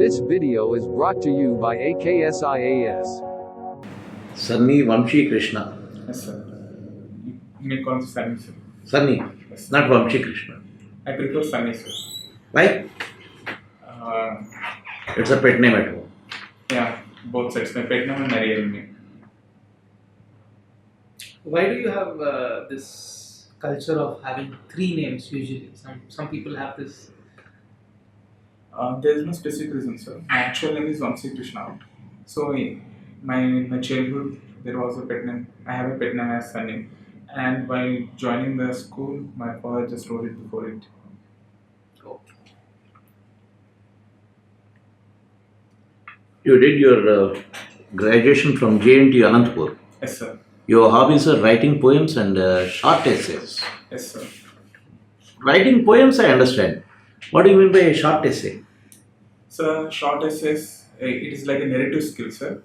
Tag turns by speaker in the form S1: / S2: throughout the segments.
S1: This video is brought to you by AKS IAS.
S2: Sunny, Vamshi, Krishna.
S3: Yes, sir. You may call me Sunny, sir.
S2: Sunny,
S3: Yes.
S2: not Vamshi, Krishna.
S3: I prefer Sunny, sir.
S2: Why?
S3: Uh,
S2: It's a pet name at home.
S3: yeah, both sides. My pet name and my real name.
S4: Why do you have this culture of having three names usually? Some people have this.
S3: There is no specific reason, sir. My actual name is Vamshi Krishna. So, my childhood, there was a pet name. I have a pet name as Sunny. And while joining the school, my father just wrote it before it.
S2: You did your graduation from JNT Anantapur.
S3: Yes, sir.
S2: Your hobbies are writing poems and short essays.
S3: Yes, sir.
S2: Writing poems, I understand. What do you mean by a short essay?
S3: So, short essays, it is like a narrative skill, sir.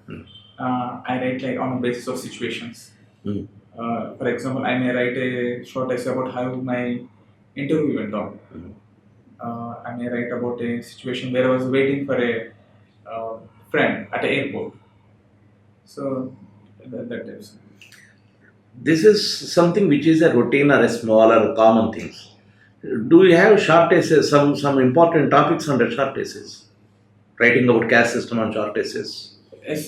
S3: I write like on the basis of situations.
S2: Mm.
S3: For example, I may write a short essay about how my interview went on. I may write about a situation where I was waiting for a friend at an airport. So, that types.
S2: This is something which is a routine or a small or common things. Do you have short essays, some important topics under short essays? Writing about caste system on short essays.
S3: Yes,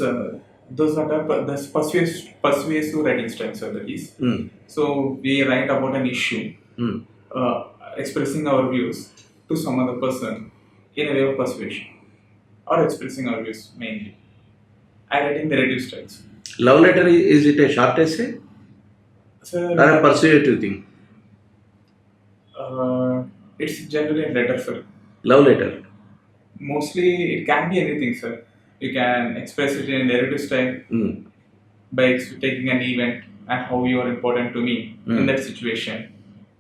S3: those are the persuasive writing style, sir, that is. So, we write about an issue, expressing our views to some other person in a way of persuasion, or expressing our views mainly. I write in narrative styles.
S2: Love letter, is it a short essay
S3: Sir,
S2: or a persuasive thing?
S3: it's generally a letter, sir.
S2: Love letter.
S3: Mostly, it can be anything, sir. You can express it in a narrative style by taking an event and how you are important to me in that situation,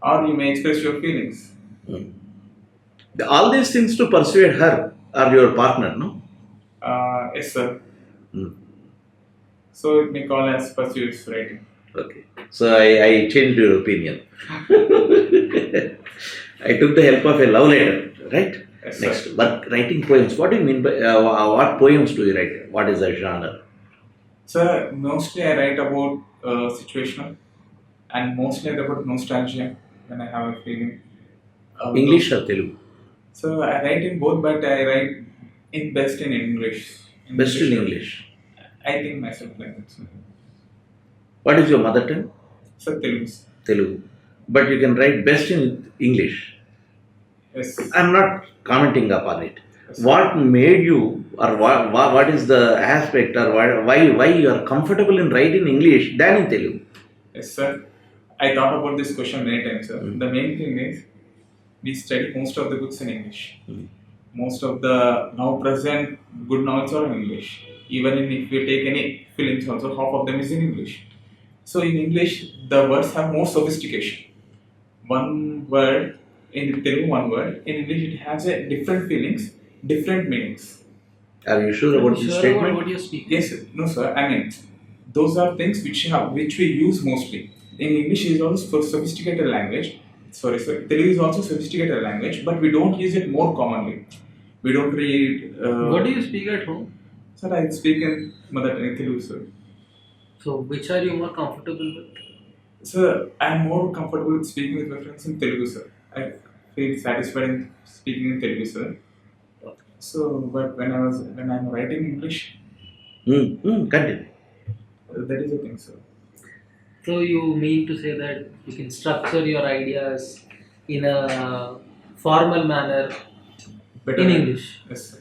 S3: or you may express your feelings.
S2: All these things to persuade her or your partner, no?
S3: Yes, sir. So it may call as persuasive writing.
S2: Okay. So I changed your opinion. I took the help of a love letter, right?
S3: Yes,
S2: Next,
S3: sir.
S2: but writing poems. What do you mean by what poems do you write? What is the genre?
S3: Sir, mostly I write about situational, and mostly about nostalgia when I have a feeling.
S2: English or Telugu?
S3: So I write in both, but I write in best in English.
S2: Best in English.
S3: I think myself like that. Sir.
S2: What is your mother tongue?
S3: Sir, Telugu.
S2: Telugu. But you can write best in English.
S3: Yes.
S2: I'm not commenting upon it.
S3: Yes.
S2: What made you, or what is the aspect, or why you are comfortable in writing English than in Telugu?
S3: Yes, sir. I thought about this question many times, sir. The main thing is, we study most of the books in English. Most of the now present good novels are in English. Even if you take any films also, half of them is in English. So in English, the words have more sophistication. One word in Telugu, one word. In English, it has a different feelings, different meanings.
S2: Are you sure about this statement?
S4: What you're speaking?
S3: Yes, sir. No, sir. I mean, those are things which we use mostly. In English, is also sophisticated language. Sorry, sir. Telugu is also sophisticated language, but we don't use it more commonly. We don't read.
S4: What do you speak at home?
S3: Sir, I speak in mother tongue Telugu, sir.
S4: So, which are you more comfortable with?
S3: Sir, I am more comfortable with speaking with my friends in Telugu, sir. I feel satisfied in speaking in Telugu, sir. So, but when I'm writing English,
S2: Continue.
S3: that is the thing, sir.
S4: So, you mean to say that you can structure your ideas in a formal manner
S3: Better
S4: in
S3: than-
S4: English?
S3: Yes, sir.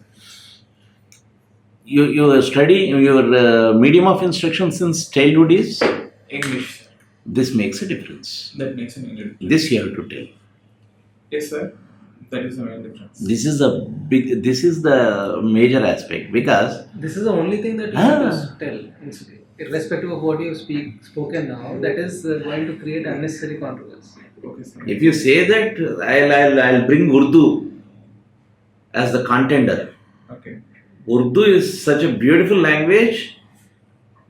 S2: You study your medium of instruction since childhood is?
S3: English.
S2: This makes a difference.
S3: That makes an English.
S2: This you have to tell.
S3: Yes, sir. That is the main difference.
S2: This is the major aspect, because
S4: This is the only thing that you have to tell. Irrespective of what you have spoken now, that is going to create unnecessary controversy.
S3: Okay, sir.
S2: if you say that I'll bring Urdu as the contender.
S3: Okay.
S2: Urdu is such a beautiful language.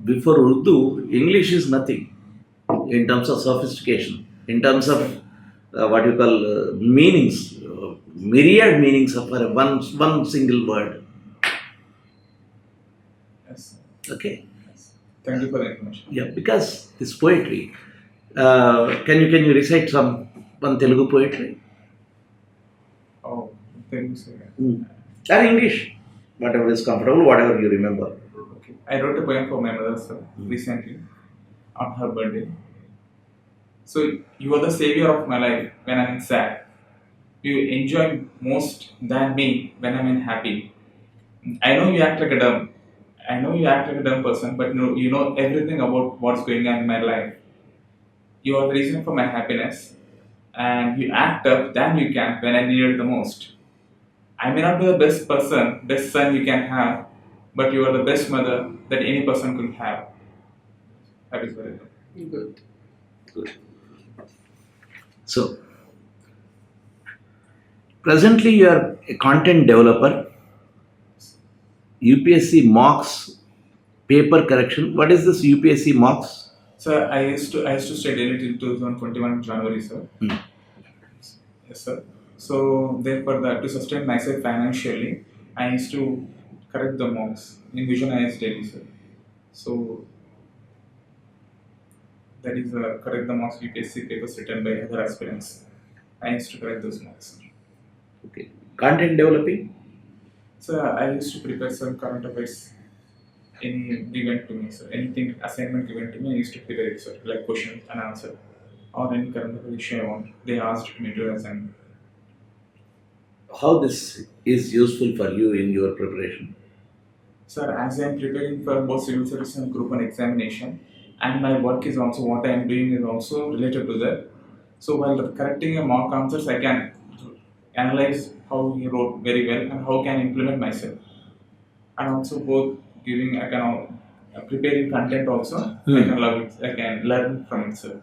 S2: Before Urdu, English is nothing in terms of sophistication, in terms of what you call meanings, myriad meanings of one single word. Okay.
S3: Thank you for the information.
S2: Yeah, because this poetry, can you recite one Telugu poetry?
S3: Oh, thank you, sir.
S2: Or English, whatever is comfortable, whatever you remember.
S3: Okay. I wrote a poem for my mother, sir, recently on her birthday. So you are the savior of my life when I'm sad. You enjoy most than me when I'm in happy. I know you act like a dumb. I know you act like a dumb person, but you know everything about what's going on in my life. You are the reason for my happiness, and you act up than you can when I need it the most. I may not be the best person, best son you can have, but you are the best mother that any person could have. That is very good.
S4: Good.
S2: Good. So, presently you are a content developer. UPSC mocks paper correction. What is this UPSC mocks?
S3: Sir, I used to study it till 2021 January, sir. Yes, sir. So therefore, to sustain myself financially, I used to correct the mocks in Vision IAS daily, sir. So that is correct the mocks UPSC papers written by other aspirants. I used to correct those mocks, sir.
S2: Okay. Content developing.
S3: So I used to prepare some current affairs. Any given to me, sir. Anything assignment given to me, I used to prepare it, sir. Like question and answer, or any current affairs issue I want. They asked me to assign.
S2: How this is useful for you in your preparation?
S3: Sir, as I am preparing for both civil service and Group 1 examination, and my work is also what I am doing is also related to that. So while correcting a mock answers, I can analyze how he wrote very well and how can I implement myself. And also both giving, I can preparing content also. I can love it. I can learn from it, sir.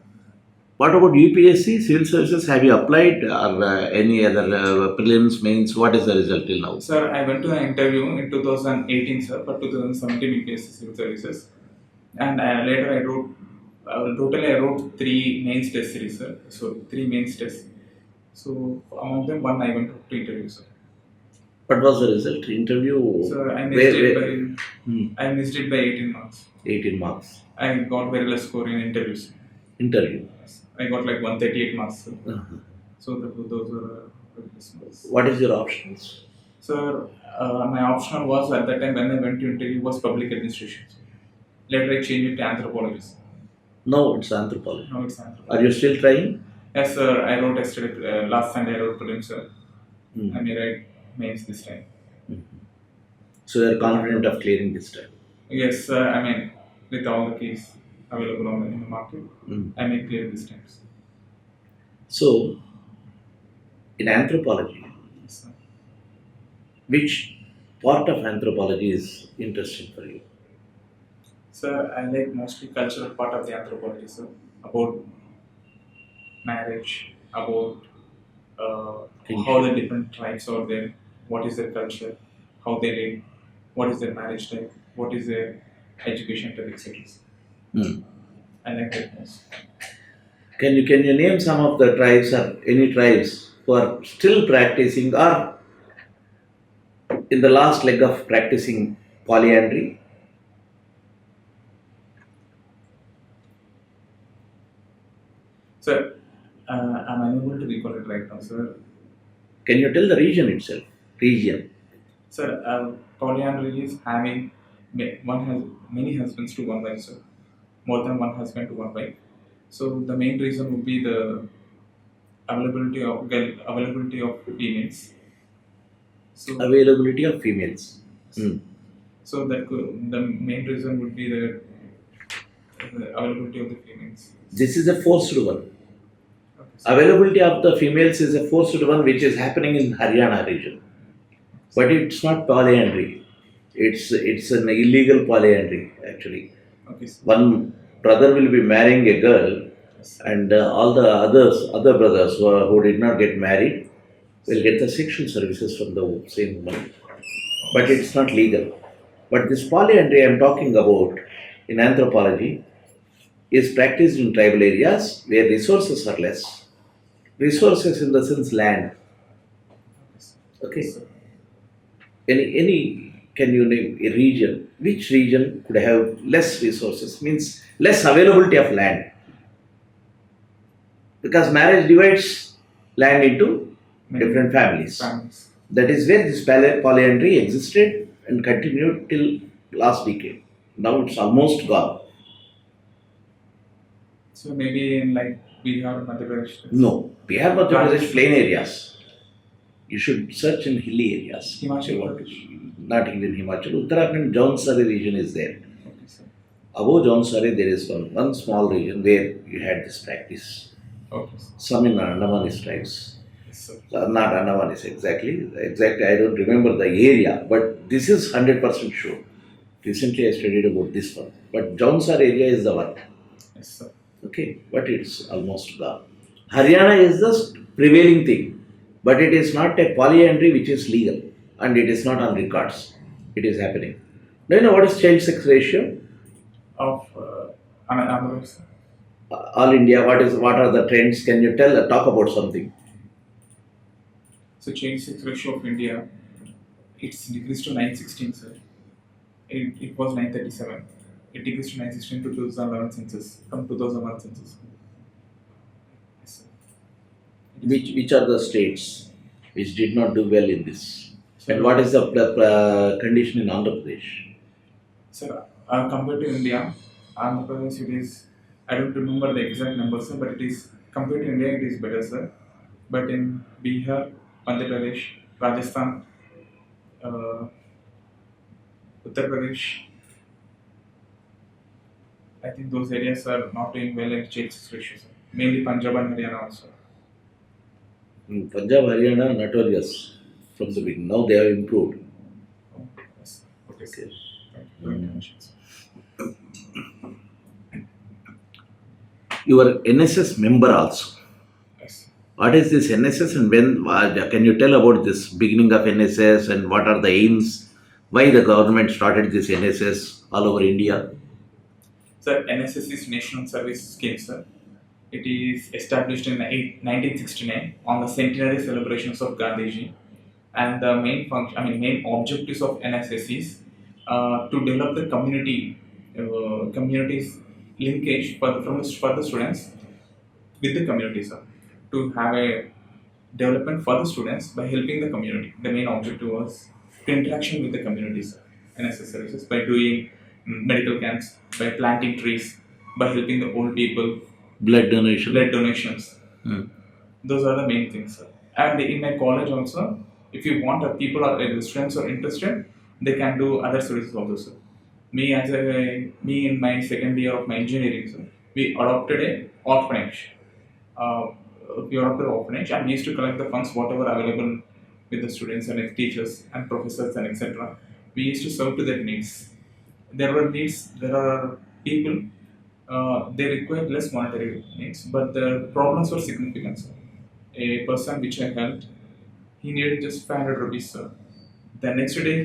S2: What about UPSC civil services? Have you applied or any other prelims, mains? What is the result till now?
S3: Sir, I went to an interview in 2018, sir, for 2017 UPSC civil services, and later I wrote. Totally, I wrote 3 mains test series, sir. So 3 mains tests. So among them, one I went to interview, sir.
S2: What was the result? Interview?
S3: So I missed it
S2: where?
S3: by I missed it by 18 marks.
S2: 18 marks.
S3: I got very less score in interviews.
S2: Interview.
S3: I got like 138 marks. Sir.
S2: Uh-huh.
S3: So those were very less marks.
S2: What is your options?
S3: Sir, my optional was at that time when I went to interview was public administration. Later I changed it to anthropology. Sir.
S2: No, it's anthropology.
S3: Now it's anthropology.
S2: Are you still trying?
S3: Yes, sir. I wrote yesterday. Last Sunday I wrote prelims, sir.
S2: Mm.
S3: I may write mains this time.
S2: So you are confident of clearing this time?
S3: Yes, sir. I mean, with all the keys available in the market, I may clear this time. Sir.
S2: So, in anthropology,
S3: Yes, sir.
S2: which part of anthropology is interesting for you?
S3: Sir, I like mostly cultural part of the anthropology, sir. About marriage, about how the different tribes are there, what is their culture, how they live, what is their marriage type, what is their education type, etc. I like that most.
S2: Can you name some of the tribes or any tribes who are still practicing or in the last leg of practicing polyandry?
S3: Sir, I'm unable to recall it right now, sir.
S2: Can you tell the region itself? Region.
S3: Sir, polyandry is having one has many husbands to one wife, sir. More than one husband to one wife. So the main reason would be the availability of females. So
S2: Availability of females.
S3: So the main reason would be the availability of the females.
S2: This is a forced one.
S3: Okay, so
S2: Availability of the females is a forced one which is happening in Haryana region. But it's not polyandry. It's an illegal polyandry actually.
S3: okay, sir.
S2: One brother will be marrying a girl and all the other brothers who did not get married will get the sexual services from the same woman. But it's not legal. But this polyandry I am talking about in anthropology is practiced in tribal areas where resources are less. Resources in the sense land. Okay. Any Can you name a region? Which region could have less resources? Means less availability of land. Because marriage divides land into different families.
S3: Families.
S2: That is where this polyandry existed and continued till last decade. Now it's almost gone.
S3: So maybe in like Bihar, Madhya Pradesh.
S2: No, Bihar, Madhya Pradesh, plain areas. You should search in hilly areas.
S3: Himachal Pradesh.
S2: Not even Himachal. Uttarakhand, Jaunsari region is there.
S3: Okay, sir.
S2: Above Jaunsari, there is one small region where you had this practice.
S3: Okay, sir.
S2: Some in Andaman tribes.
S3: Yes, sir.
S2: Not Andamanis exactly. Exactly, I don't remember the area, but this is 100% sure. Recently, I studied about this one. But Jaunsar area is the one.
S3: Yes, sir.
S2: Okay, but it's almost gone. Haryana is the prevailing thing, but it is not a polyandry which is legal and it is not on records. It is happening. Do you know what is child sex ratio?
S3: Of Andhra Pradesh, sir.
S2: All India, what are the trends? Can you talk about something?
S3: So child sex ratio of India, it's decreased to 916, sir. It was 937. It decreased to 916 to 2011 census, from 2001 census. Yes, sir.
S2: Which are the states which did not do well in this?
S3: So,
S2: And what is the condition in Andhra Pradesh?
S3: sir, compared to India, Andhra Pradesh, it is, I don't remember the exact numbers, sir, but it is, compared to India, it is better, sir. But in Bihar, Madhya Pradesh, Rajasthan, Uttar Pradesh, I think those areas are not doing well in child sex ratio, sir. Mainly Punjab and Haryana also.
S2: Punjab, Haryana, notorious from the beginning. Now they have improved.
S3: Oh, yes. Okay, sir.
S2: Okay.
S3: Thank you for your attention, sir.
S2: You are NSS member also.
S3: Yes.
S2: What is this NSS and when? Can you tell about this beginning of NSS and what are the aims? Why the government started this NSS all over India?
S3: Sir, NSS is National Service Scheme, sir. It is established in 1969 on the centenary celebrations of Gandhiji, and the main function, main objectives of NSS is to develop the communities linkage for the students with the community, sir. To have a development for the students by helping the community. The main objective was to interaction with the community, sir. NSS services by doing medical camps, by planting trees, by helping the old people,
S2: Blood donation.
S3: blood donations.
S2: Hmm.
S3: Those are the main things, sir. And in my college also, if you want people or the students are interested, they can do other services also, sir. Me in my second year of my engineering, sir, we adopted a orphanage. We adopted an orphanage and we used to collect the funds whatever available with the students and teachers and professors and etc. We used to serve to their needs. There are people, they require less monetary needs, but the problems were significant, sir. A person which I helped, he needed just 500 rupees, sir. The next day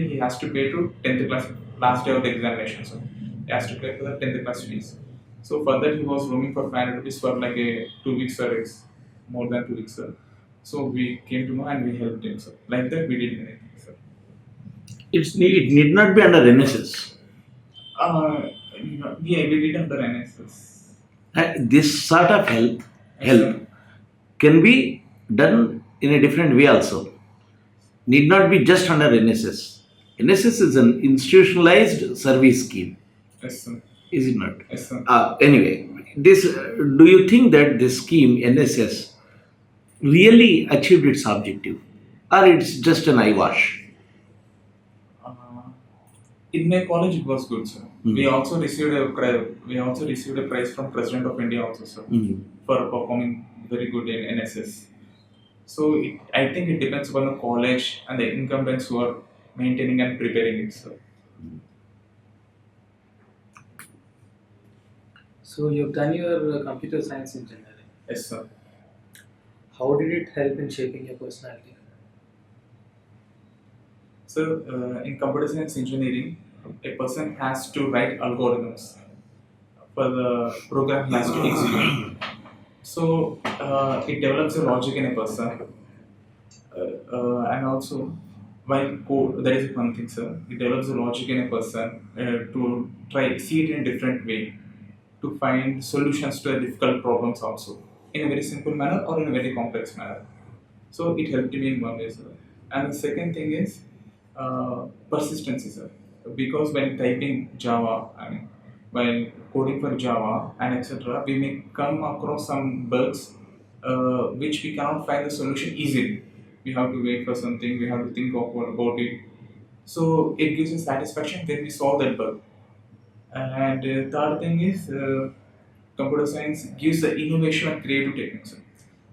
S3: he has to pay to 10th class, last day of the examination, sir. He has to pay for the 10th class fees. So for that he was roaming for 500 rupees for like a 2 weeks, sir. It's more than 2 weeks, sir. So we came to know and we helped him, sir. Like that we did anything, sir.
S2: It need not be under NSS.
S3: Yeah, we did under NSS.
S2: This sort of help
S3: Sir.
S2: can be done in a different way also. Need not be just under NSS. NSS is an institutionalized service scheme,
S3: Yes, sir.
S2: is it not?
S3: Yes, sir.
S2: Anyway, do you think that this scheme NSS really achieved its objective, or it's just an eyewash?
S3: In my college, it was good, sir.
S2: Mhm.
S3: We also received a prize from President of India, also, sir, for performing very good in NSS. So I think it depends upon the college and the incumbents who are maintaining and preparing it, sir.
S4: So you've done your computer science engineering.
S3: Yes, sir.
S4: How did it help in shaping your personality?
S3: So in computer science engineering, a person has to write algorithms for the program he has to execute. So it develops a logic in a person, and also While code, that is one thing, sir. It develops the logic in a person to try see it in a different way, to find solutions to a difficult problems also in a very simple manner or in a very complex manner. So it helped me in one way, sir. And the second thing is persistency, sir. Because when typing Java, I mean, while coding for Java and etc., we may come across some bugs which we cannot find the solution easily. We have to wait for something. We have to think of what about it. So it gives us satisfaction when we solve that bug. And third thing is computer science gives the innovation and creative techniques.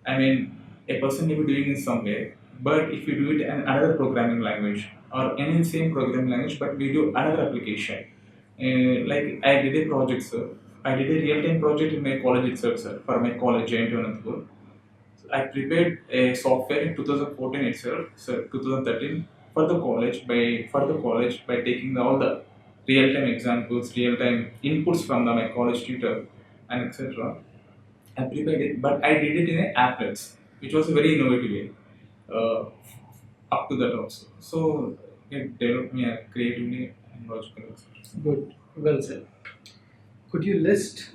S3: I mean, a person may be doing it somewhere, but if you do it in another programming language or any same programming language, but we do another application. Like I did a project, sir. I did a real-time project in my college itself, sir, for my college, JNT Anantapur. So I prepared a software in 2014 itself, so 2013 for the college by taking all the real-time examples, real-time inputs from my college tutor, and etc. I prepared it, but I did it in a applets, which was a very innovative way. Uh, Up to that also. So it developed me creatively and logically.
S4: Good. Well said. Could you list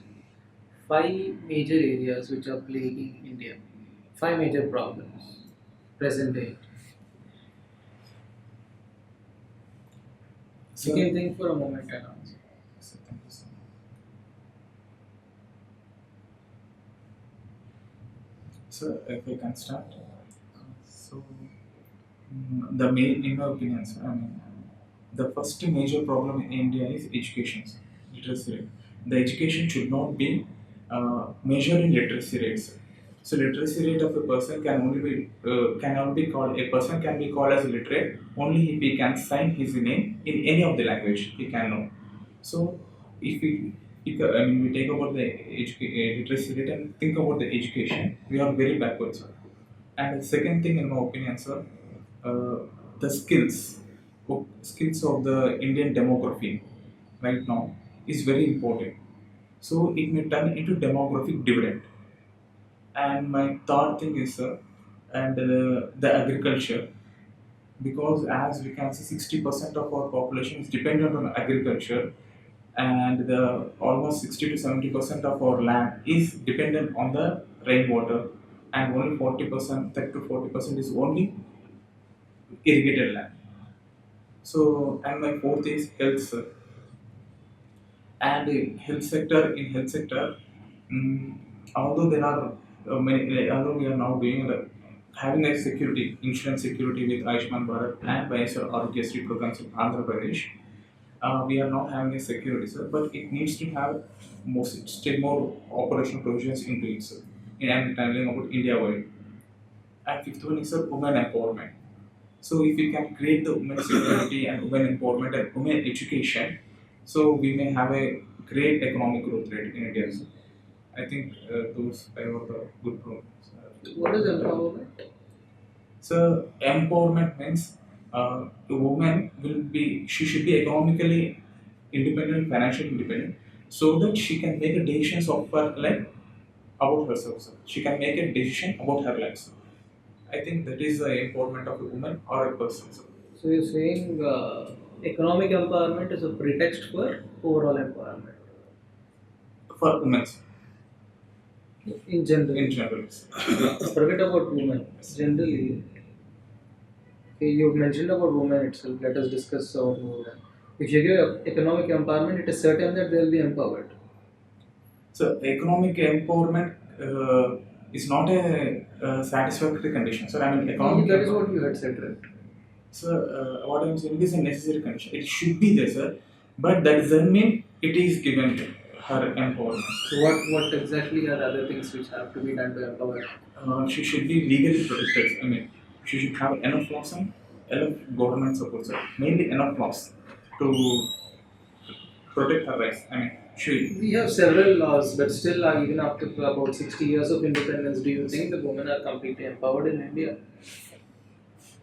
S4: five major areas which are plaguing India? Five major problems. Present day. You
S3: So,
S4: can think for a moment and answer.
S3: so thank you so much. So if we can start. So the main, in my opinion, sir, I mean, the first major problem in India is education, sir, literacy rate. The education should not be measured in literacy rates. So literacy rate of a person can only be called a person can be called as literate only if he can sign his name in any of the language he can know. So if I mean, we take about the literacy rate and think about the education, we are very backwards, sir. And the second thing, in my opinion, sir, uh, the skills of the Indian demography right now is very important. So it may turn into demographic dividend. And my third thing is, sir, and the agriculture, because as we can see, 60% of our population is dependent on agriculture, and the almost 60 to 70% of our land is dependent on the rainwater, and only 40%, 30 to 40% is only irrigated land. So, and my fourth is health, sir. And in health sector, mm, although there are although we are now doing having a security, insurance security with Ayushman Bharat and YSR Arogya programs in Andhra Pradesh, we are not having a security, sir, but it needs to have still more operational provisions into it, sir. And telling about India wide. And fifth one is, sir, women empowerment. So if we can create the women security and women empowerment and women education, so we may have a great economic growth rate in India. So I think those are the good programs.
S4: What is empowerment?
S3: So empowerment means the woman she should be economically independent, financially independent, so that she can make a decisions of her life about herself. So she can make a decision about her life. So I think that is the empowerment of a woman or a person. So
S4: So you're saying economic empowerment is a pretext for overall empowerment
S3: for women,
S4: in general.
S3: in general.
S4: Forget about women. Generally, okay, you mentioned about women itself. Let us discuss about women. If you give economic empowerment, it is certain that they will be empowered.
S3: So economic empowerment is not a satisfactory condition. So I mean, economic
S4: That is what you had said, right?
S3: So what I'm saying is a necessary condition. It should be there, sir, but that doesn't mean it is given to her empowerment.
S4: So what exactly are the other things which have to be done to empower?
S3: She should be legally protected. I mean, she should have enough laws and enough government support, sir. Mainly enough laws to protect her rights. I mean, she.
S4: We have several laws, but still, even after about 60 years of independence, do you think the women are completely empowered in India?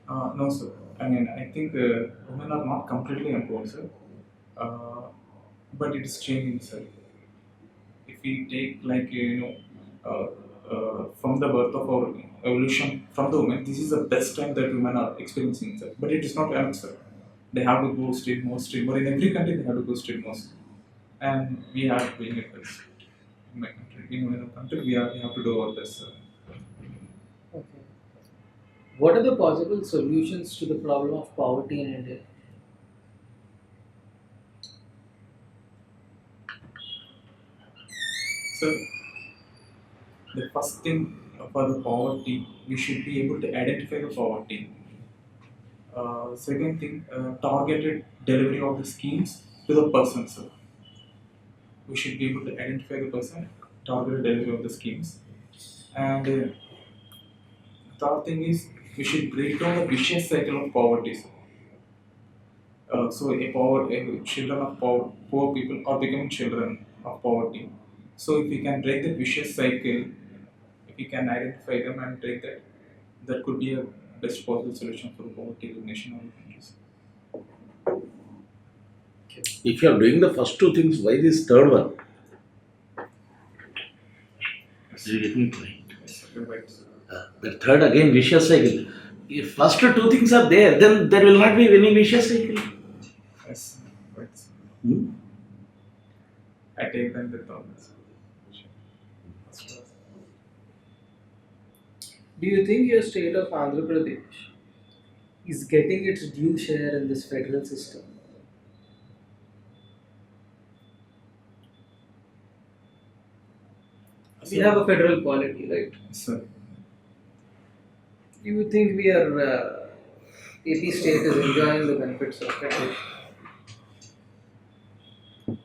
S3: No, sir. I mean, I think women are not completely empowered, sir. Uh, but it is changing, sir. If we take like from the birth of our evolution from the women, this is the best time that women are experiencing, sir. But it is not enough, sir. They have to go straight more, or in every country they have to go straight more. And we are doing it best. In my country, in our country, we have to do our best, sir.
S4: Okay. What are the possible solutions to the problem of poverty in India?
S3: So, the first thing for the poverty, we should be able to identify the poverty. Second thing, targeted delivery of the schemes to the person, sir. We should be able to identify the person, targeted delivery of the schemes. And third thing is, we should break down the vicious cycle of poverty, sir. So children of poor people are becoming children of poverty. So if we can break the vicious cycle, if we can identify them and break that, that could be a best possible solution for poverty elimination of the countries.
S2: If you are doing the first two things, why this third one? Did you get me point?
S3: Yes, you're right, sir.
S2: The third again vicious cycle. If first two things are there, then there will not be any vicious cycle.
S3: Yes, right, sir.
S2: Hmm?
S3: I take them with all this.
S4: Do you think your state of Andhra Pradesh is getting its due share in this federal system? We have a federal polity, right?
S3: Sir,
S4: Do you think we are AP state is enjoying the benefits of federal?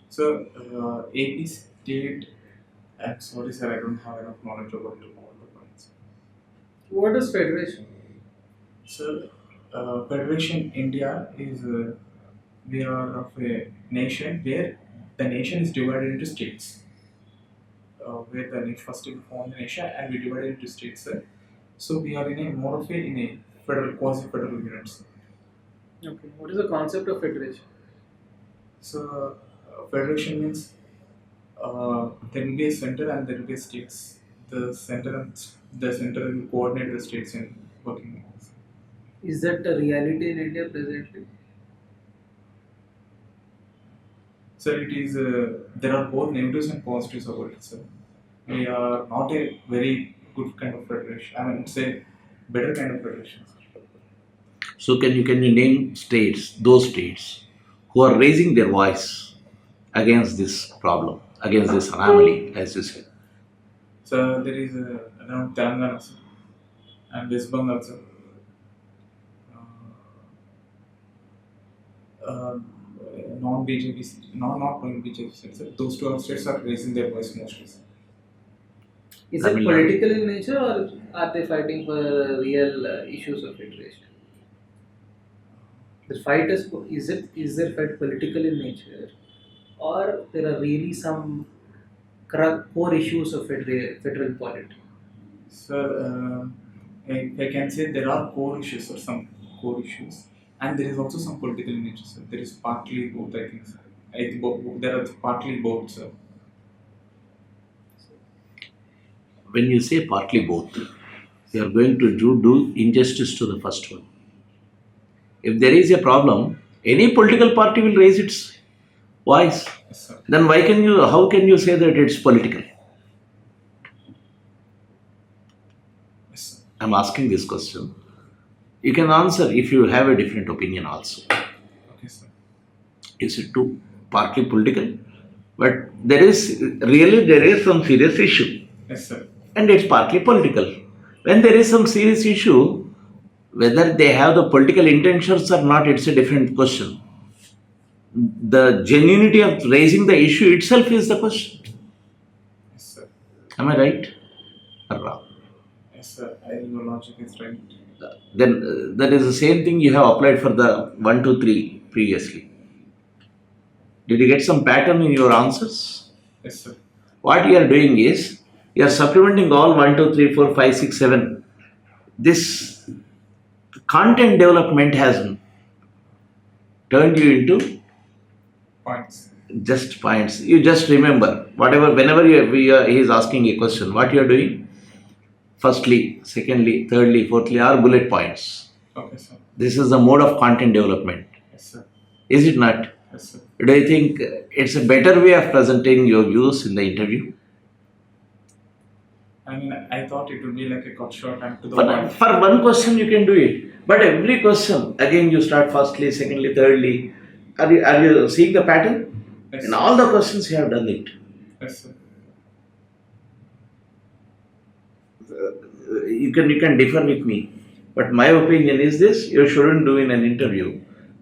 S3: so AP state, I'm sorry, sir, I don't have enough knowledge about all the points.
S4: What is federation?
S3: So, Federation India is we are of a nation where the nation is divided into states. Where the first we form the nation and we divide it into states. So we are in a more of a federal quasi-federal units.
S4: Okay. What is the concept of federation?
S3: So federation means there will be a center and there will be states. The center will coordinate the states in working.
S4: Is that a reality in India presently?
S3: So it is there are both negatives and positives about it. So we are not a very good kind of federation. I mean, it's a better kind of federation.
S2: So can you name those states who are raising their voice against this problem, against this anomaly, as you said?
S3: So there is around Telangana sir, and West Bengal sir. Non-BJP, not BJP states. Those two states are raising their voice mostly.
S4: Is
S2: Tamil
S4: it
S2: Nadu.
S4: political in nature or are they fighting for real issues of federation? The fight is their fight political in nature or there are really some core issues of federal polity?
S3: Sir, I can say there are core issues or some core issues, and there is also some political in nature. Sir. There is partly both, I think. Sir. I think there are partly both, sir.
S2: When you say partly both, you are going to do injustice to the first one. If there is a problem, any political party will raise its voice.
S3: Yes, sir.
S2: Then how can you say that it's political?
S3: Yes, sir.
S2: I'm asking this question. You can answer if you have a different opinion also.
S3: Okay, sir.
S2: Is it too partly political? But there is some serious issue.
S3: Yes, sir.
S2: And it's partly political. When there is some serious issue, whether they have the political intentions or not, it's a different question. The genuinity of raising the issue itself is the question.
S3: Yes, sir.
S2: Am I right or wrong?
S3: Yes, sir. Your logic is right.
S2: Then that is the same thing you have applied for the 1, 2, 3 previously. Did you get some pattern in your answers?
S3: Yes, sir.
S2: What you are doing is, you are supplementing all 1, 2, 3, 4, 5, 6, 7. This content development has turned you into
S3: Points.
S2: just points. You just remember, whenever he is asking a question, what you are doing? firstly, secondly, thirdly, fourthly are bullet points.
S3: Okay, sir.
S2: This is the mode of content development.
S3: Yes, sir.
S2: Is it not?
S3: Yes, sir.
S2: Do you think it's a better way of presenting your views in the interview?
S3: I mean, I thought it would be like a cut short and to the
S2: For,
S3: point.
S2: for one question you can do it, but every question again you start firstly, secondly, thirdly. Are you seeing the pattern?
S3: Yes,
S2: In
S3: sir.
S2: all the questions you have done it.
S3: Yes, sir.
S2: You can differ with me, but my opinion is this: you shouldn't do in an interview.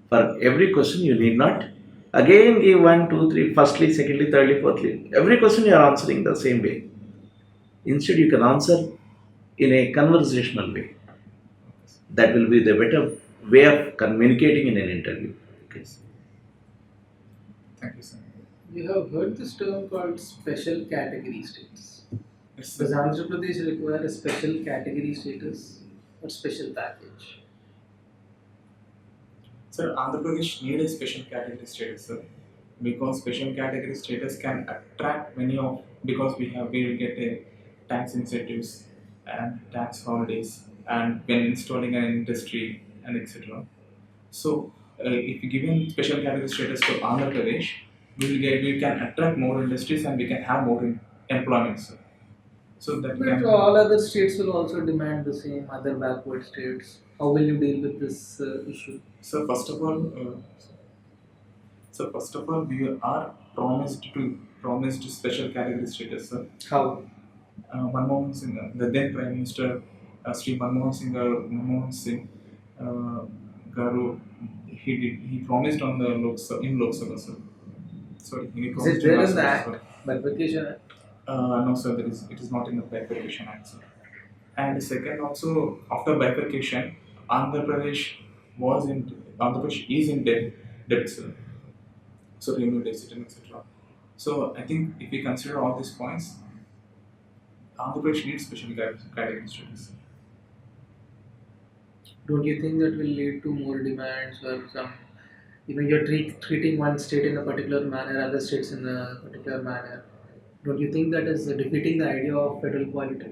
S2: For every question you need not again give 1, 2, 3, firstly, secondly, thirdly, fourthly. Every question you are answering the same way. Instead, you can answer in a conversational way. That will be the better way of communicating in an interview. Okay.
S3: Thank you, sir.
S4: You have heard this term called special category status.
S3: Yes,
S4: Does
S3: sir.
S4: Andhra Pradesh require a special category status or special package?
S3: Sir, Andhra Pradesh need a special category status, sir, because special category status can attract many of, because we will get a tax incentives and tax holidays and when installing an industry and etc. So if you given special category status to Andhra Pradesh, we can attract more industries and we can have more employment, sir. So that
S4: But
S3: can.
S4: all other states will also demand the same, other backward states. How will you deal with this issue?
S3: So first of all, we are promised special category status, sir.
S4: How?
S3: Manmohan Singh, the then Prime Minister, Sri Manmohan Singh, Garu, he promised on the Lok Sabha, sir. Sorry, he
S4: Is
S3: promised
S4: it there
S3: Lok
S4: in the
S3: Sabha,
S4: Act?
S3: sir.
S4: Bifurcation Act?
S3: No, sir, it is not in the bifurcation act, sir. And second, also after bifurcation, Andhra Pradesh is in debt, sir. So revenue deficit and etc. So I think if we consider all these points, Andhra Pradesh needs special category status.
S4: Don't you think that will lead to more demands or some, you're treating one state in a particular manner, other states in a particular manner? Don't you think that is defeating the idea of federal polity?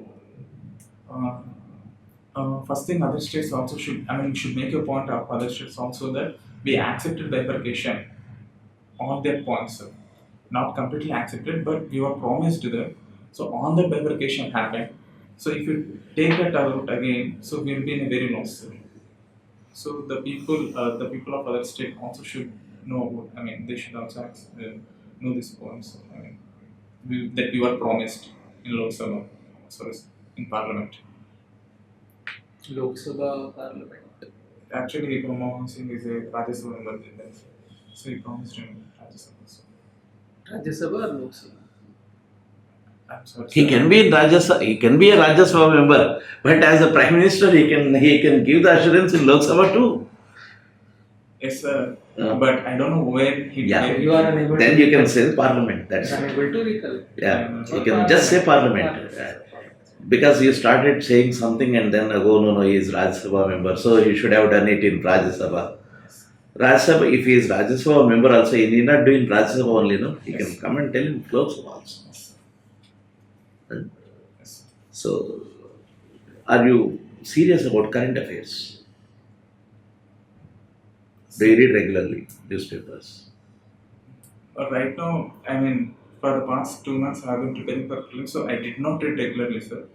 S3: First thing, other states also should make a point of other states also that we accepted bifurcation on their points, sir. Not completely accepted, but we were promised that. So on that bifurcation happened. So if you take that out again, so we'll be in a very loss, sir. So the people of other state also should know about. I mean, they should also know these points. I mean, that we were promised in Lok Sabha, sorry, in Parliament.
S4: Lok Sabha Parliament.
S3: Actually, Manmohan Singh is a Rajya Sabha member, so he promised in Rajya Sabha. So,
S4: Rajya Sabha or Lok Sabha?
S3: I'm sorry.
S2: He
S3: sir.
S2: can be in Rajya Sabha, he can be a Rajya Sabha member, but as a Prime Minister he can give the assurance in Lok Sabha too.
S3: Yes, sir.
S2: Yeah.
S3: But I don't know where he.
S2: Yeah.
S3: where he-
S4: You are unable
S2: Then
S4: to
S2: you can
S4: recall.
S2: say Parliament. That's it.
S4: Unable to recall.
S2: Yeah, you can just say Parliament. Because you started saying something and then no, he is Rajya Sabha member, so he should have done it in Rajya Sabha. Rajya Sabha, if he is Rajya Sabha member also, he need not do in Rajya Sabha only, no? He can come and tell in Lok Sabha also.
S3: Yes.
S2: So, are you serious about current affairs? Do you read regularly newspapers?
S3: Right now, I mean, for the past 2 months, I have been preparing for prelims, so I did not read regularly, sir.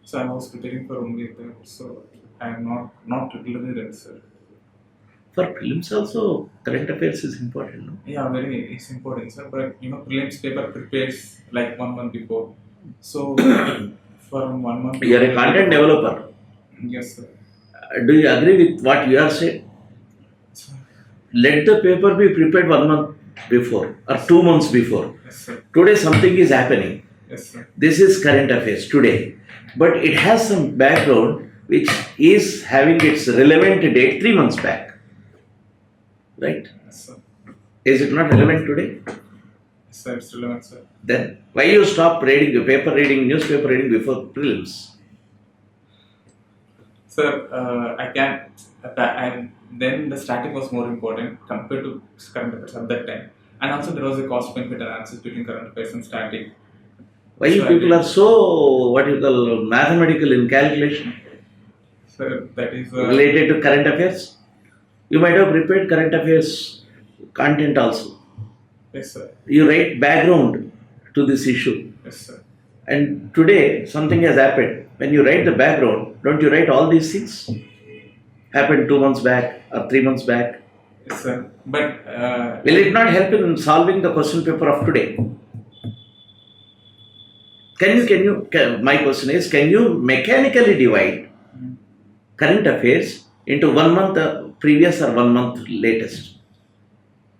S3: So I was preparing for only that, so I am not regularly read, sir.
S2: For prelims also, current affairs is important, no?
S3: Yeah, it's important, sir. But prelims paper prepares like 1 month before. So for 1 month.
S2: You are a content developer.
S3: Yes, sir.
S2: Do you agree with what you are saying? Let the paper be prepared 1 month before or 2 months before.
S3: Yes, sir.
S2: Today something is happening.
S3: Yes, sir.
S2: This is current affairs today. But it has some background which is having its relevant date 3 months back. Right?
S3: Yes, sir.
S2: Is it not relevant today?
S3: Yes, sir. It's relevant, sir.
S2: Then why you stop reading newspaper reading before prelims?
S3: Sir, I can. And then the static was more important compared to current affairs at that time. And also there was a cost benefit analysis between current affairs and static.
S2: Why you
S3: So
S2: people are so, what you call, mathematical in calculation
S3: Sir, that is
S2: related to current affairs? You might have prepared current affairs content also.
S3: yes, sir.
S2: You write background to this issue.
S3: Yes, sir.
S2: And today something has happened. When you write the background, don't you write all these things? Happened 2 months back or 3 months back.
S3: Yes, sir. But
S2: Will it not help in solving the question paper of today? My question is, can you mechanically divide current affairs into 1 month previous or 1 month latest?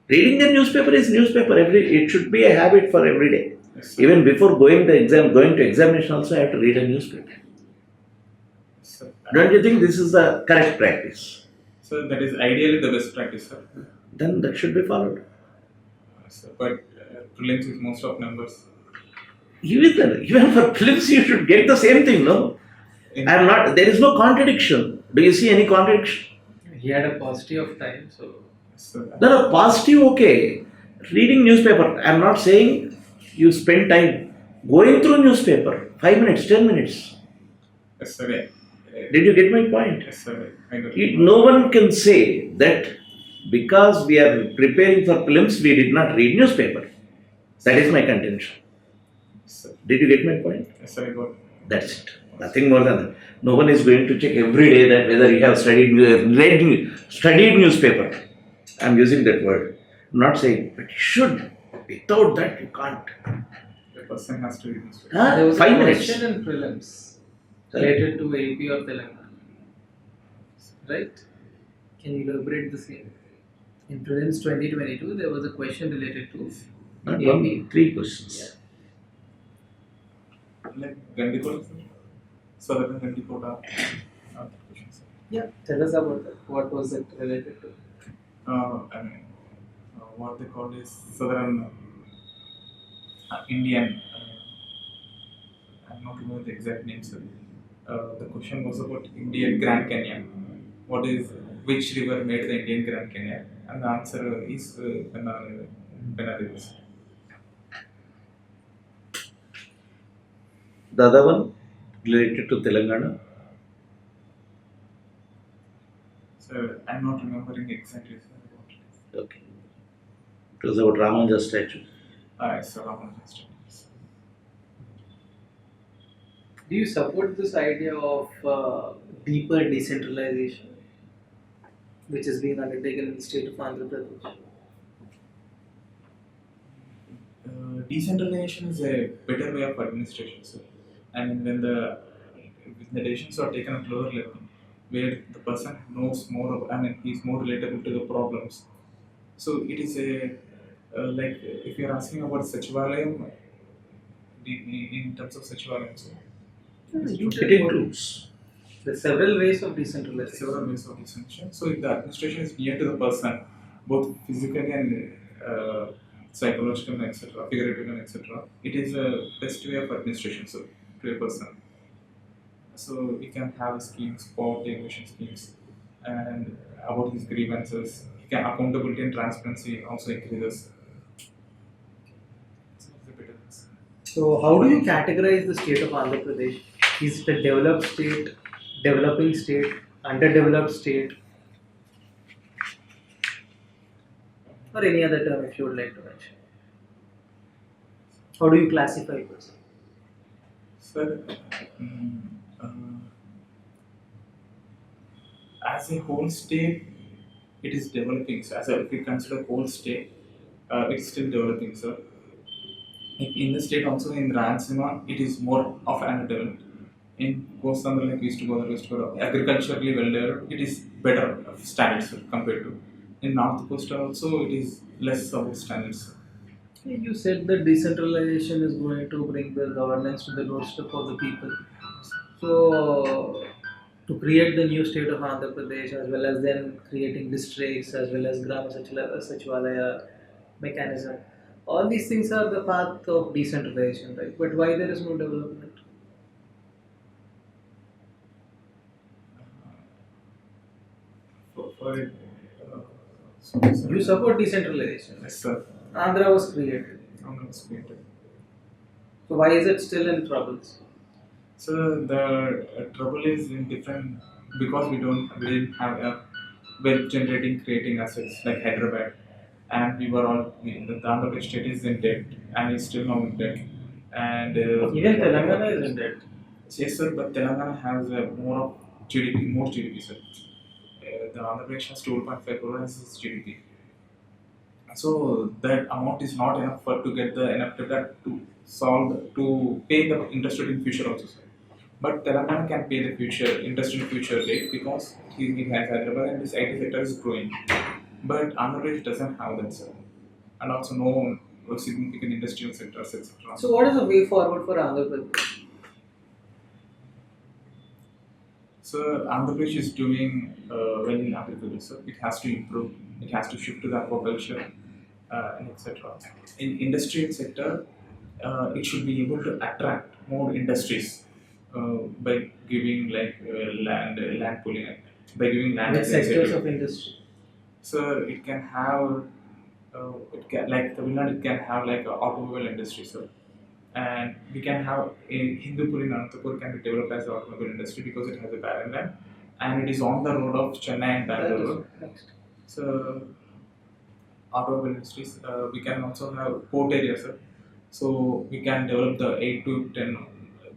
S2: Reading the newspaper is newspaper it should be a habit for every day.
S3: yes, sir.
S2: Even before going to examination also I have to read a newspaper.
S3: Yes, sir.
S2: Don't you think this is the correct practice?
S3: So that is ideally the best practice, sir.
S2: Then that should be followed.
S3: Yes, sir. But prelims is most of numbers.
S2: Even for prelims you should get the same thing, no? There is no contradiction. Do you see any contradiction?
S4: He had a paucity of time, so
S3: Yes, sir.
S2: No, positive, okay. Reading newspaper, I am not saying you spend time going through newspaper, 5 minutes, 10 minutes.
S3: Yes, sir.
S2: Did you get my point?
S3: Yes, sir. I got
S2: No one can say that because we are preparing for prelims, we did not read newspaper. That is my contention.
S3: Yes, sir.
S2: Did you get my point?
S3: Yes, sir. I got
S2: That's it. Nothing more than that. No one is going to check every day that whether you have studied newspaper. I am using that word. I'm not saying, but you should. Without that, you can't.
S3: the person has to read newspaper.
S4: there was
S2: 5
S4: a
S2: minutes.
S4: question in prelims
S2: Sorry?
S4: related to AP or Telangana, right? Can you elaborate the same? In prelims 2022, there was a question related to
S2: Not
S4: AP.
S2: one, 3 questions.
S4: Yeah.
S3: Like Gandikota, sir. Southern Gandikota. Question, sir.
S4: Yeah, tell us about that. What was it related to?
S3: I mean, what they call is Southern Indian. I'm not remember the exact name, sir. The question was about Indian Grand Canyon. Which river made the Indian Grand Canyon? And the answer is Penna River.
S2: The other one related to Telangana.
S3: So I'm not remembering exactly, sir, what it is.
S2: Okay. It was about Ramanuja statue.
S3: It's a Ramanujan studies.
S4: Do you support this idea of deeper decentralization, which is being undertaken in the state of Andhra Pradesh?
S3: Decentralization is a better way of administration, sir. I mean, when the decisions are taken at lower level, where the person knows more, he's more relatable to the problems. So it is like if you're asking about Sachivalayam, in terms of Sachivalayam, so
S2: It includes.
S4: There's several ways of decentralization.
S3: several ways of decentralization. So if the administration is near to the person, both physically and psychological, etc., figurative, and etc., it is a best way of administration, so to a person. So we can have schemes, poverty emission schemes, and about his grievances. He can accountability and transparency also increases. So it's a better thing.
S4: So, how do you categorize the state of Andhra Pradesh? Is it a developed state, developing state, underdeveloped state, or any other term if you would like to mention? How do you classify it?
S3: Sir, as a whole state, it is developing. So, if we consider whole state, it's still developing, sir. In the state also in Rayalaseema, it is more of underdeveloped. In Kostandhra, like East Godavari, agriculturally well developed, it is better standards, sir, compared to. In North Coastal also, it is less of standards.
S4: You said that decentralization is going to bring the governance to the doorstep of the people. So, to create the new state of Andhra Pradesh, as well as then creating districts, as well as Grama Sachivalaya mechanism, all these things are the path of decentralization, right? But why there is no development? You support decentralization.
S3: Yes, sir.
S4: Andhra was created.
S3: I'm not created.
S4: So why is it still in troubles?
S3: So the trouble is in different because we didn't have a wealth generating creating assets like Hyderabad, and we were all the Andhra Pradesh state is in debt and is still now in debt, and
S4: Even Telangana is in debt.
S3: yes sir, but Telangana has more of GDP, more GDP sir. The Andhra Pradesh has 2.5 crore as its GDP. So that amount is not enough for to get the enough data to solve to pay the interest rate in future also, sir. But Telangana can pay the future interest in future rate because it has Hyderabad and this IT sector is growing. But Andhra Pradesh doesn't have that, sir, and also no significant industrial sectors, etc.
S4: So what is the way forward for Andhra Pradesh?
S3: So Andhra Pradesh is doing well in agriculture. So it has to improve. It has to shift to the aquaculture and etc. In industrial sector, it should be able to attract more industries by giving like land pooling, by giving land
S4: Which
S3: as
S4: sectors
S3: incentive.
S4: of industry?
S3: So it can have it can like Tamil Nadu it can have like a automobile industry, so and we can have in Hindupur in Anantapur can be developed as an automobile industry because it has a barren land and it is on the road of Chennai and
S4: That is
S3: Bangalore.
S4: next.
S3: So automobile industries, we can also have port areas, sir. So we can develop the 8 to 10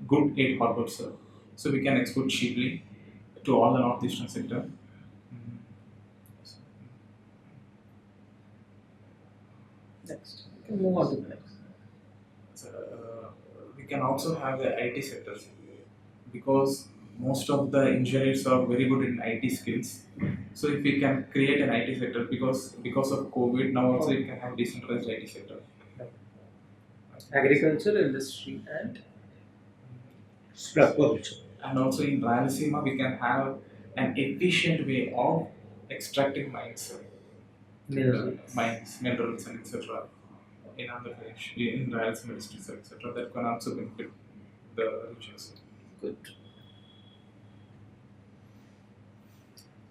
S3: good 8 harbors, sir. So we can export cheaply to all the northeastern sector. Mm.
S4: Next. We can move on to the next.
S3: So, we can also have the IT sectors because most of the engineers are very good in IT skills. So if we can create an IT sector because of COVID now also you can have decentralized IT sector.
S4: Agriculture, industry, and
S3: And also in Rayalaseema we can have an efficient way of extracting minerals and etc. in Andhra Pradesh, in Rayalaseema districts etc. That can also benefit the regions.
S4: good.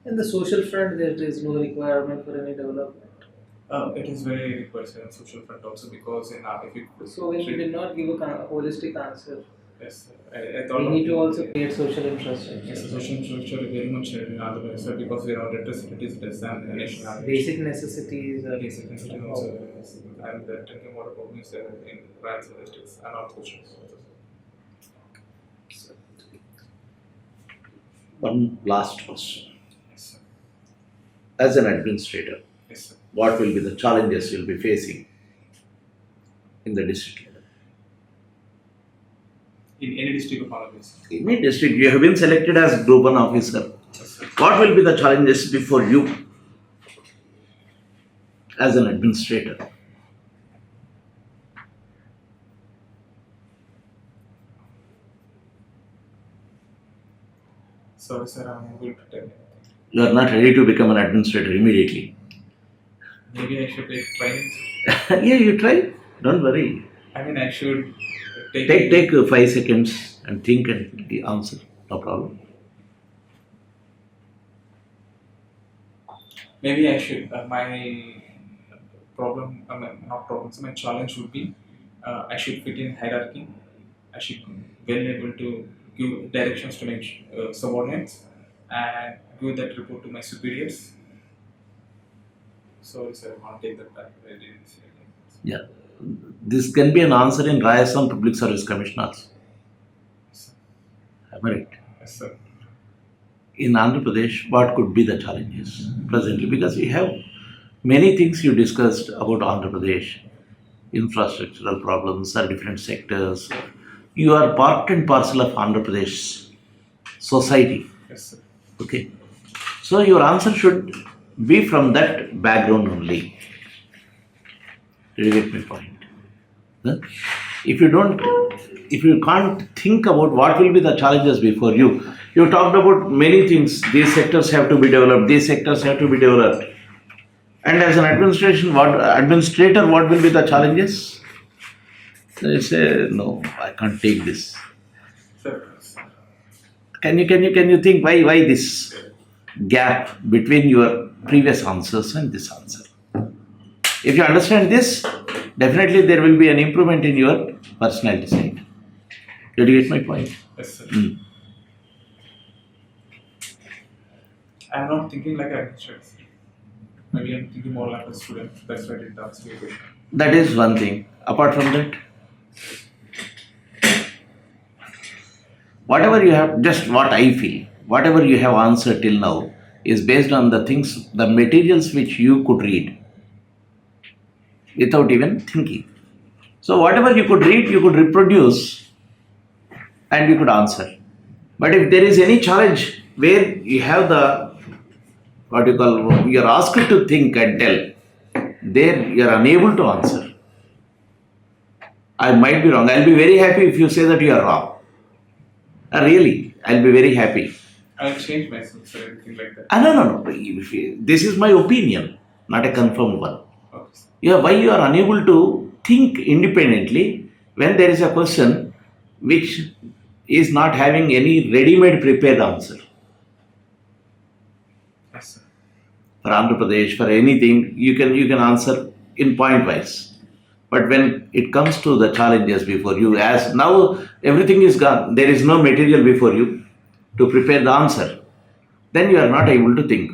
S4: In the social front, there is no requirement for any development.
S3: It is very required in social front also because in if you
S4: So we did not give a holistic answer.
S3: yes, I thought
S4: We
S3: of
S4: need to also create social infrastructure.
S3: yes, the social infrastructure is very much needed in Andhra Pradesh sir, because we have electricity is less than the nation average.
S4: Basic necessities are
S3: Basic necessity also yes, and the drinking water problem is there in Rayalaseema districts and all socials.
S2: One last question.
S3: Yes, sir.
S2: As an administrator,
S3: Yes, sir.
S2: what will be the challenges you'll be facing in the district level?
S3: In any district of Andhra Pradesh.
S2: In a district, you have been selected as Group 1 officer.
S3: Yes, sir.
S2: What will be the challenges before you as an administrator?
S3: Sorry, sir, I'm unable to tell.
S2: You are not ready to become an administrator immediately.
S3: Maybe I should take training. Sir.
S2: Yeah, you try. Don't worry.
S3: I mean, I should take.
S2: Take 5 seconds and think and the answer. No problem.
S3: Maybe I should. My problem, not problem. So my challenge would be, I should fit in hierarchy. I should be well able to give directions to my subordinates and give that report to my superiors. Sorry, sir, I can't take that back. I didn't say it.
S2: Yeah. This can be an answer in Rajasthan Public Service Commissioners.
S3: Yes,
S2: Am I right?
S3: yes, sir.
S2: In Andhra Pradesh, what could be the challenges presently? Because we have many things you discussed about Andhra Pradesh, infrastructural problems or different sectors. You are part and parcel of Andhra Pradesh society.
S3: Yes, sir.
S2: Okay. So your answer should be from that background only. Did you get my point? Huh? If you can't think about what will be the challenges before you, you talked about many things. These sectors have to be developed. These sectors have to be developed. And as an administrator, what will be the challenges? They say, no, I can't take this.
S3: Sir.
S2: Can you think why this gap between your previous answers and this answer? If you understand this, definitely there will be an improvement in your personality side. Did you get my point?
S3: Yes, sir.
S2: Mm.
S3: I'm not thinking like an administrator, sir. Maybe I'm thinking more like a student. That's why I didn't ask you a question.
S2: That is one thing. Apart from that, whatever you have, just what I feel, whatever you have answered till now is based on the things, the materials which you could read without even thinking. So whatever you could read, you could reproduce and you could answer. But if there is any challenge where you have the, what you call, you are asked to think and tell, there you are unable to answer. I might be wrong. I'll be very happy if you say that you are wrong. Really, I'll be very happy.
S3: I'll change myself, sir. Anything like that.
S2: No. This is my opinion, not a confirmed one.
S3: Okay, sir.
S2: Yeah, why you are unable to think independently when there is a question which is not having any ready-made prepared answer.
S3: Yes, sir.
S2: For Andhra Pradesh, for anything, you can answer in point wise. But when it comes to the challenges before you, as now everything is gone, there is no material before you to prepare the answer, then you are not able to think.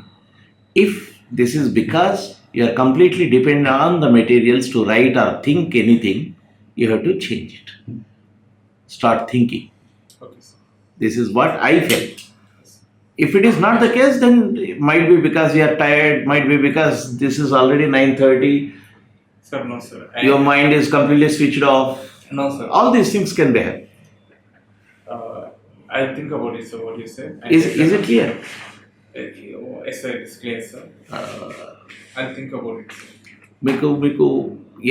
S2: If this is because you are completely dependent on the materials to write or think anything, you have to change it. Start thinking.
S3: Okay, sir.
S2: This is what I felt. If it is not the case, then it might be because you are tired, might be because this is already 9:30,
S3: Sir, no, sir.
S2: your mind is completely switched off.
S3: No, sir.
S2: All these things can be happening.
S3: I'll think about it, sir, what you said.
S2: Is it clear?
S3: Yes, sir, it's clear, sir. I'll think about it, sir.
S2: మీకు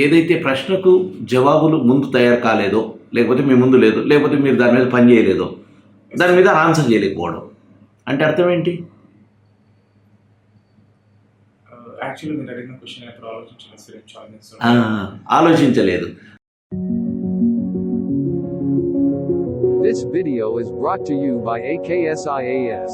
S2: ఏదైతే ప్రశ్నకు జవాబులు ముందు తయారు కాలేదో, లేకపోతే మీ ముందు లేదు, లేకపోతే మీరు దాని మీద పని చేయలేదో, దాని మీద ఆన్సర్ చేయలేకపోవడం అంటే అర్థం ఏంటి?
S3: యాక్చువల్లీ మీరు అడిగిన క్వశ్చన్ ఎప్పుడు ఆలోచించలేదు, సార్. ఏం ఛాలెంజ్
S2: ఆలోచించలేదు.
S1: This video is brought to you by AKS IAS.